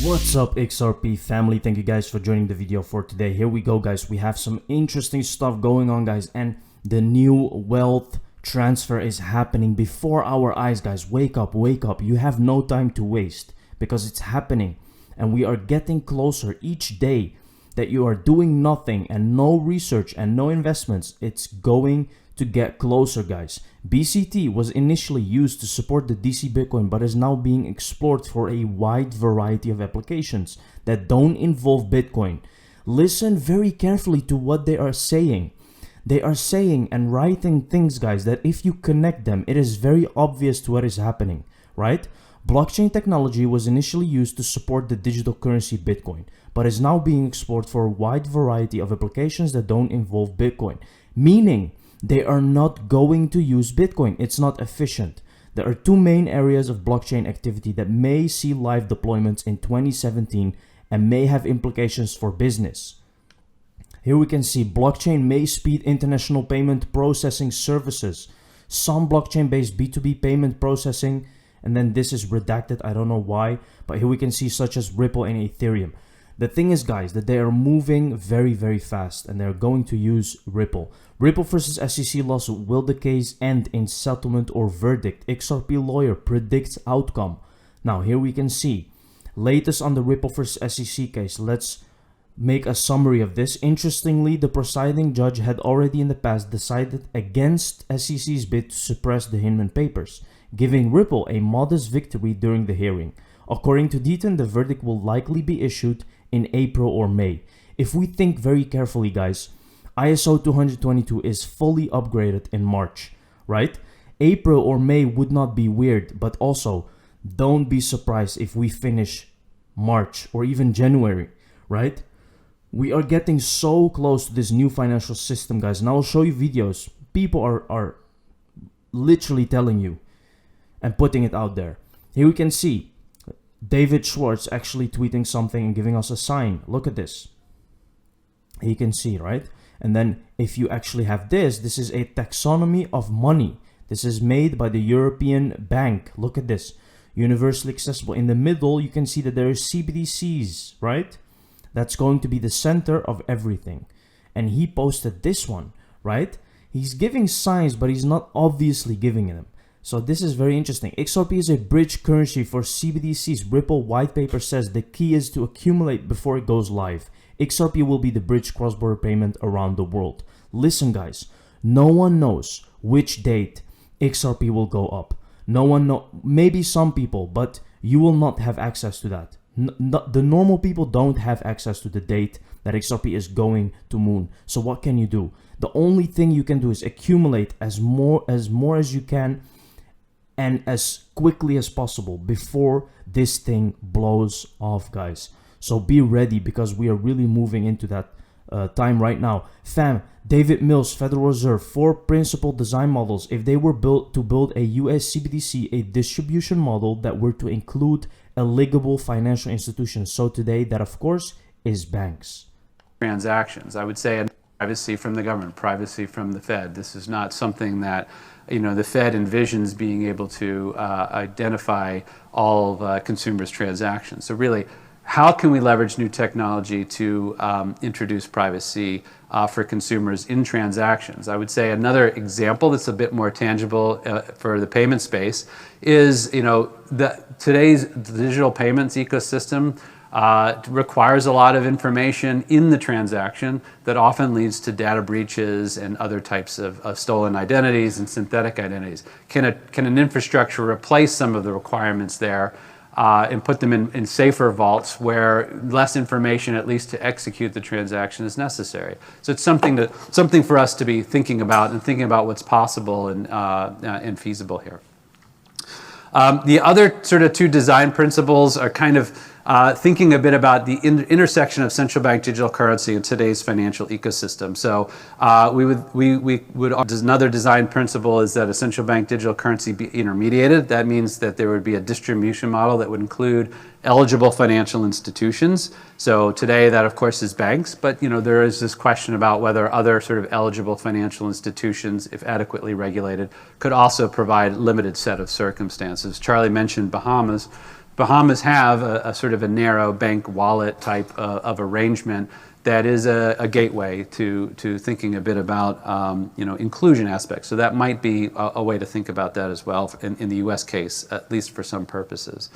What's up, XRP family? Thank you guys for joining the video for today. Here we go, guys. We have some interesting stuff going on, guys, and the new wealth transfer is happening before our eyes, guys. Wake up, wake up. You have no time to waste because it's happening, and we are getting closer each day that you are doing nothing and no research and no investments. It's going to get closer, guys. BCT was initially used to support the DC Bitcoin, but is now being explored for a wide variety of applications that don't involve Bitcoin. Listen very carefully to what they are saying. They are saying and writing things, guys, that if you connect them, it is very obvious to what is happening, right? Blockchain technology was initially used to support the digital currency Bitcoin, but is now being explored for a wide variety of applications that don't involve Bitcoin, meaning they are not going to use Bitcoin. It's not efficient. There are two main areas of blockchain activity that may see live deployments in 2017 and may have implications for business. Here we can see blockchain may speed international payment processing services. Some blockchain-based B2B payment processing, and then this is redacted, I don't know why, but here we can see such as Ripple and Ethereum. The thing is, guys, that they are moving very, very fast and they're going to use Ripple. Ripple versus SEC lawsuit. Will the case end in settlement or verdict? XRP lawyer predicts outcome. Now, here we can see latest on the Ripple versus SEC case. Let's make a summary of this. Interestingly, the presiding judge had already in the past decided against SEC's bid to suppress the Hinman papers, giving Ripple a modest victory during the hearing. According to Deaton, the verdict will likely be issued in April or May. If we think very carefully, guys, ISO 222 is fully upgraded in March, right? April or May would not be weird, but also don't be surprised if we finish March or even January, right? We are getting so close to this new financial system, guys, and I'll show you videos. People are literally telling you and putting it out there. Here we can see David Schwartz actually tweeting something and giving us a sign. Look at this. You can see, right? And then if you actually have this, this is a taxonomy of money. This is made by the European Bank. Look at this. Universally accessible. In the middle, you can see that there is CBDCs, right? That's going to be the center of everything. And he posted this one, right? He's giving signs, but he's not obviously giving them. So this is very interesting. XRP is a bridge currency for CBDCs. Ripple white paper says the key is to accumulate before it goes live. XRP will be the bridge cross-border payment around the world. Listen, guys, no one knows which date XRP will go up. No one knows, maybe some people, but you will not have access to that. The normal people don't have access to the date that XRP is going to moon. So what can you do? The only thing you can do is accumulate as more as you can and as quickly as possible before this thing blows off, guys. So be ready because we are really moving into that time right now. Fam, David Mills, Federal Reserve, 4 principal design models. If they were built to build a US CBDC, a distribution model that were to include eligible financial institutions. So today, that of course is banks. Transactions, I would say, privacy from the government, privacy from the Fed. This is not something that, you know, the Fed envisions being able to identify all of consumers' transactions. So really, how can we leverage new technology to introduce privacy for consumers in transactions? I would say another example that's a bit more tangible for the payment space is, you know, today's digital payments ecosystem requires a lot of information in the transaction that often leads to data breaches and other types of stolen identities and synthetic identities. Can an infrastructure replace some of the requirements there and put them in safer vaults where less information, at least to execute the transaction, is necessary? So it's something for us to be thinking about and thinking about what's possible and feasible here. The other sort of two design principles are kind of thinking a bit about the intersection of central bank digital currency and today's financial ecosystem. So another design principle is that a central bank digital currency be intermediated. That means that there would be a distribution model that would include eligible financial institutions. So today that of course is banks, but you know there is this question about whether other sort of eligible financial institutions, if adequately regulated, could also provide limited set of circumstances. Charlie mentioned Bahamas. Bahamas have a sort of a narrow bank wallet type of arrangement that is a gateway to thinking a bit about inclusion aspects. So that might be a way to think about that as well in the U.S. case, at least for some purposes.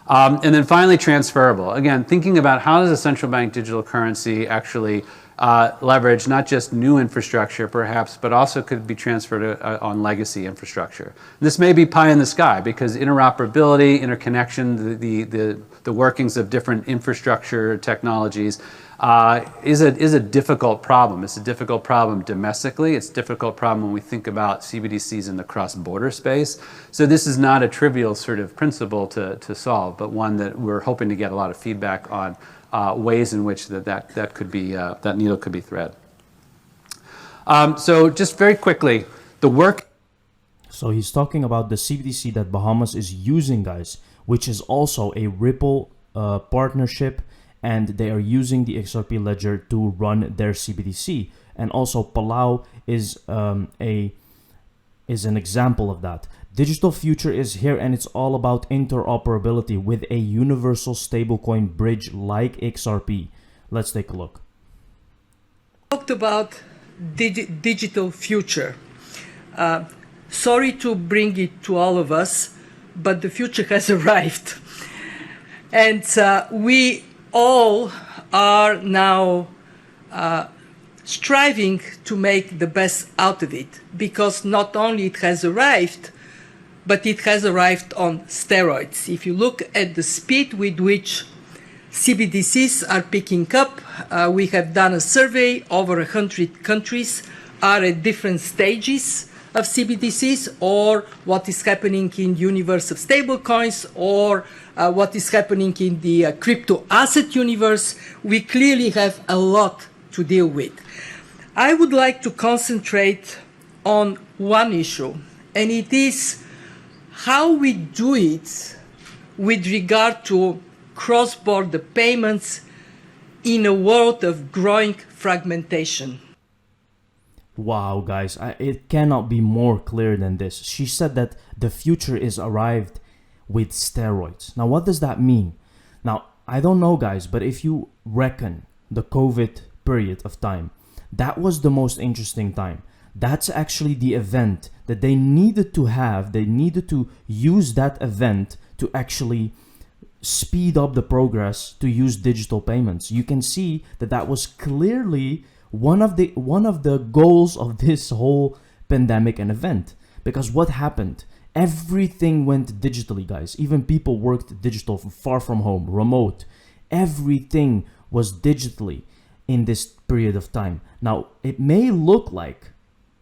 And then finally, transferable. Again, thinking about how does a central bank digital currency actually leverage not just new infrastructure, perhaps, but also could be transferred on legacy infrastructure. This may be pie in the sky because interoperability, interconnection, the workings of different infrastructure technologies is a difficult problem. It's a difficult problem domestically. It's a difficult problem when we think about CBDCs in the cross-border space. So this is not a trivial sort of principle to solve, but one that we're hoping to get a lot of feedback on ways in which that could be that needle could be thread. So just very quickly, the work. So he's talking about the CBDC that Bahamas is using, guys, which is also a Ripple partnership, and they are using the XRP ledger to run their CBDC. And also Palau is an example of that. Digital future is here, and it's all about interoperability with a universal stablecoin bridge like XRP. Let's take a look. Talked about digital future. Sorry to bring it to all of us, but the future has arrived. And we all are now striving to make the best out of it, because not only it has arrived, but it has arrived on steroids. If you look at the speed with which CBDCs are picking up, we have done a survey. Over 100 countries are at different stages of CBDCs, or what is happening in universe of stablecoins, or what is happening in the crypto asset universe. We clearly have a lot to deal with. I would like to concentrate on one issue, and it is how we do it with regard to cross-border payments in a world of growing fragmentation. Wow, guys, it cannot be more clear than this. She said that the future is arrived with steroids. Now, what does that mean? Now, I don't know, guys, but if you reckon the COVID period of time, that was the most interesting time. That's actually the event that they needed to have. They needed to use that event to actually speed up the progress to use digital payments. You can see that that was clearly one of the goals of this whole pandemic and event. Because what happened? Everything went digitally, guys. Even people worked digital from far from home, remote. Everything was digitally in this period of time. Now, it may look like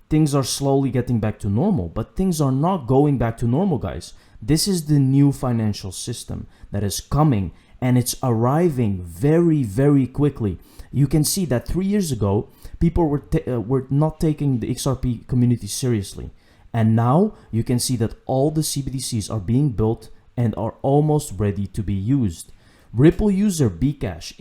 things are slowly getting back to normal, but things are not going back to normal, guys. This is the new financial system that is coming, and it's arriving very, very quickly. You can see that 3 years ago, people were not taking the XRP community seriously. And now you can see that all the CBDCs are being built and are almost ready to be used. Ripple user Bcash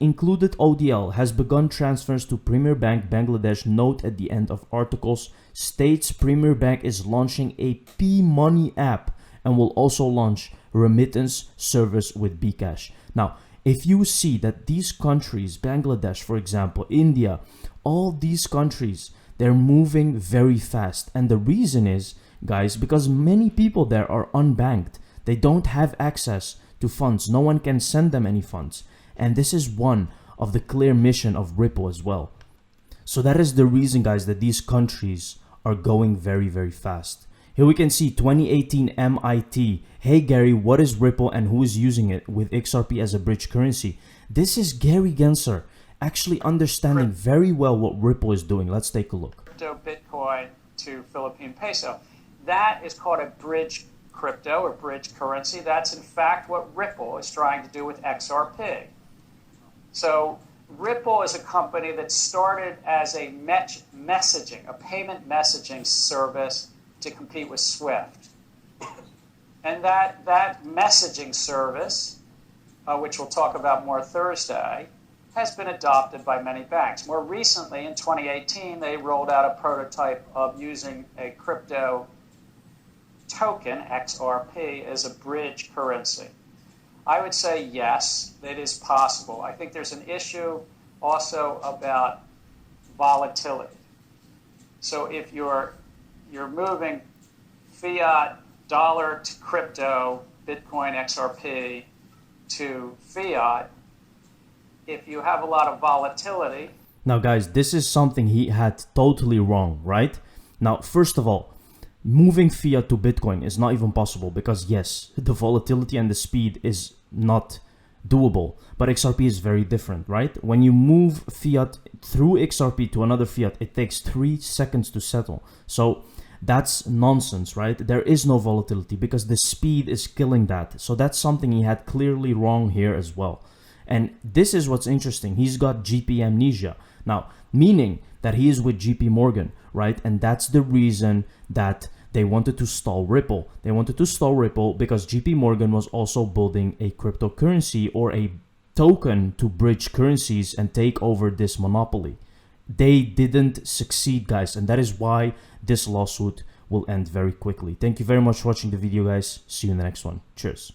included ODL has begun transfers to Premier Bank Bangladesh. Note at the end of articles states Premier Bank is launching a P-Money app and will also launch remittance service with Bcash. Now, if you see that these countries, Bangladesh, for example, India, all these countries, they're moving very fast. And the reason is, guys, because many people there are unbanked. They don't have access to funds. No one can send them any funds. And this is one of the clear mission of Ripple as well. So that is the reason, guys, that these countries are going very, very fast. Here we can see 2018 MIT. Hey Gary, what is Ripple and who is using it with XRP as a bridge currency? This is Gary Gensler actually understanding very well what Ripple is doing. Let's take a look. Crypto Bitcoin to Philippine peso. That is called a bridge crypto or bridge currency. That's in fact what Ripple is trying to do with XRP. So Ripple is a company that started as a messaging, a payment messaging service to compete with SWIFT. And that messaging service, which we'll talk about more Thursday, has been adopted by many banks. More recently, in 2018, they rolled out a prototype of using a crypto token, XRP, as a bridge currency. I would say yes, it is possible. I think there's an issue also about volatility. So if you're moving fiat dollar to crypto, Bitcoin, XRP to fiat, if you have a lot of volatility. Now guys, this is something he had totally wrong, right? Now, first of all, moving fiat to Bitcoin is not even possible because yes, the volatility and the speed is not doable, but XRP is very different, right? When you move fiat through XRP to another fiat, it takes 3 seconds to settle. So that's nonsense, right? There is no volatility because the speed is killing that. So that's something he had clearly wrong here as well. And this is what's interesting. He's got GP amnesia. Now, meaning that he is with JP Morgan, right? And that's the reason that they wanted to stall Ripple. They wanted to stall Ripple because JP Morgan was also building a cryptocurrency or a token to bridge currencies and take over this monopoly. They didn't succeed, guys, and that is why this lawsuit will end very quickly. Thank you very much for watching the video, guys. See you in the next one. Cheers.